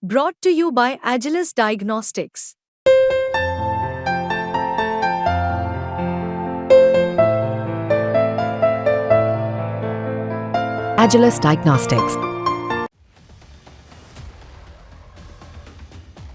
Brought to you by Agilus Diagnostics. Agilus Diagnostics.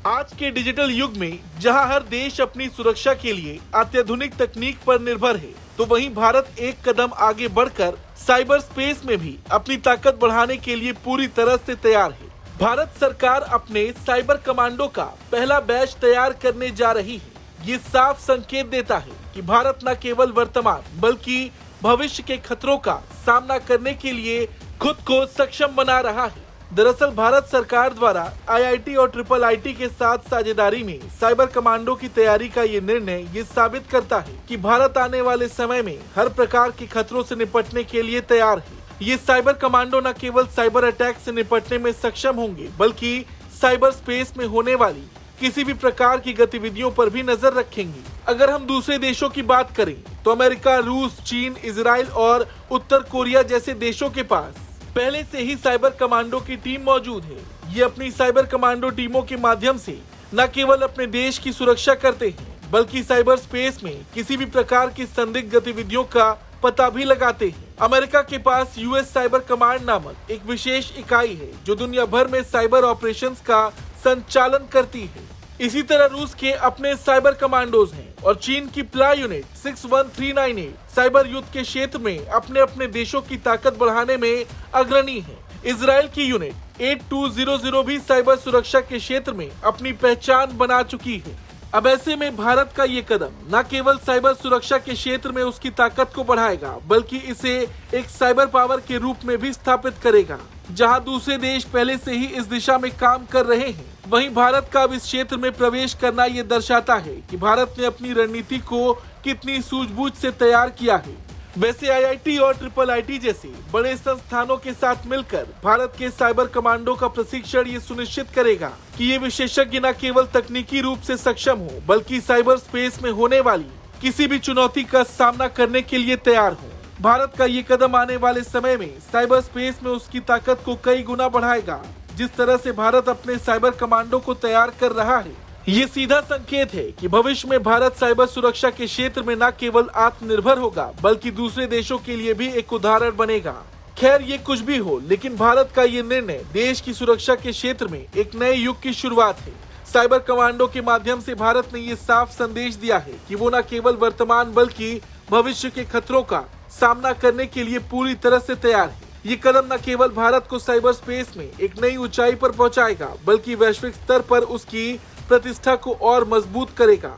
आज के digital युग में जहां हर देश अपनी सुरक्षा के लिए अत्याधुनिक तकनीक पर निर्भर है, तो वहीं भारत एक कदम आगे बढ़कर साइबर स्पेस में भी अपनी ताकत बढ़ाने के लिए पूरी तरह से तैयार है। भारत सरकार अपने साइबर कमांडो का पहला बैच तैयार करने जा रही है। ये साफ संकेत देता है कि भारत न केवल वर्तमान बल्कि भविष्य के खतरों का सामना करने के लिए खुद को सक्षम बना रहा है। दरअसल भारत सरकार द्वारा आईआईटी और IIIT के साथ साझेदारी में साइबर कमांडो की तैयारी का ये निर्णय ये साबित करता है कि भारत आने वाले समय में हर प्रकार के खतरों से निपटने के लिए तैयार है। ये साइबर कमांडो न केवल साइबर अटैक से निपटने में सक्षम होंगे, बल्कि साइबर स्पेस में होने वाली किसी भी प्रकार की गतिविधियों पर भी नजर रखेंगे। अगर हम दूसरे देशों की बात करें तो अमेरिका, रूस, चीन, इजराइल और उत्तर कोरिया जैसे देशों के पास पहले से ही साइबर कमांडो की टीम मौजूद है। ये अपनी साइबर कमांडो टीमों के माध्यम से न केवल अपने देश की सुरक्षा करते हैं, बल्कि साइबर स्पेस में किसी भी प्रकार की संदिग्ध गतिविधियों का पता भी लगाते हैं। अमेरिका के पास यूएस साइबर कमांड नामक एक विशेष इकाई है जो दुनिया भर में साइबर ऑपरेशंस का संचालन करती है। इसी तरह रूस के अपने साइबर कमांडोज हैं और चीन की प्ला यूनिट 61398 साइबर युद्ध के क्षेत्र में अपने अपने देशों की ताकत बढ़ाने में अग्रणी है। इजराइल की यूनिट 8200 भी साइबर सुरक्षा के क्षेत्र में अपनी पहचान बना चुकी है। अब ऐसे में भारत का ये कदम न केवल साइबर सुरक्षा के क्षेत्र में उसकी ताकत को बढ़ाएगा, बल्कि इसे एक साइबर पावर के रूप में भी स्थापित करेगा। जहां दूसरे देश पहले से ही इस दिशा में काम कर रहे हैं, वहीं भारत का अब इस क्षेत्र में प्रवेश करना ये दर्शाता है कि भारत ने अपनी रणनीति को कितनी सूझबूझ से तैयार किया है। वैसे आईआईटी और IIIT जैसे बड़े संस्थानों के साथ मिलकर भारत के साइबर कमांडो का प्रशिक्षण ये सुनिश्चित करेगा कि ये विशेषज्ञ न केवल तकनीकी रूप से सक्षम हो, बल्कि साइबर स्पेस में होने वाली किसी भी चुनौती का सामना करने के लिए तैयार हो। भारत का ये कदम आने वाले समय में साइबर स्पेस में उसकी ताकत को कई गुना बढ़ाएगा। जिस तरह से भारत अपने साइबर कमांडो को तैयार कर रहा है, ये सीधा संकेत है कि भविष्य में भारत साइबर सुरक्षा के क्षेत्र में न केवल आत्मनिर्भर होगा, बल्कि दूसरे देशों के लिए भी एक उदाहरण बनेगा। खैर, ये कुछ भी हो, लेकिन भारत का ये निर्णय देश की सुरक्षा के क्षेत्र में एक नए युग की शुरुआत है। साइबर कमांडो के माध्यम से भारत ने ये साफ संदेश दिया है कि वो न केवल वर्तमान बल्कि भविष्य के खतरों का सामना करने के लिए पूरी तरह से तैयार है। ये कदम न केवल भारत को साइबर स्पेस में एक नई ऊंचाई पर पहुंचाएगा, बल्कि वैश्विक स्तर पर उसकी प्रतिष्ठा को और मजबूत करेगा।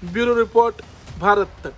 ब्यूरो रिपोर्ट, भारत तक।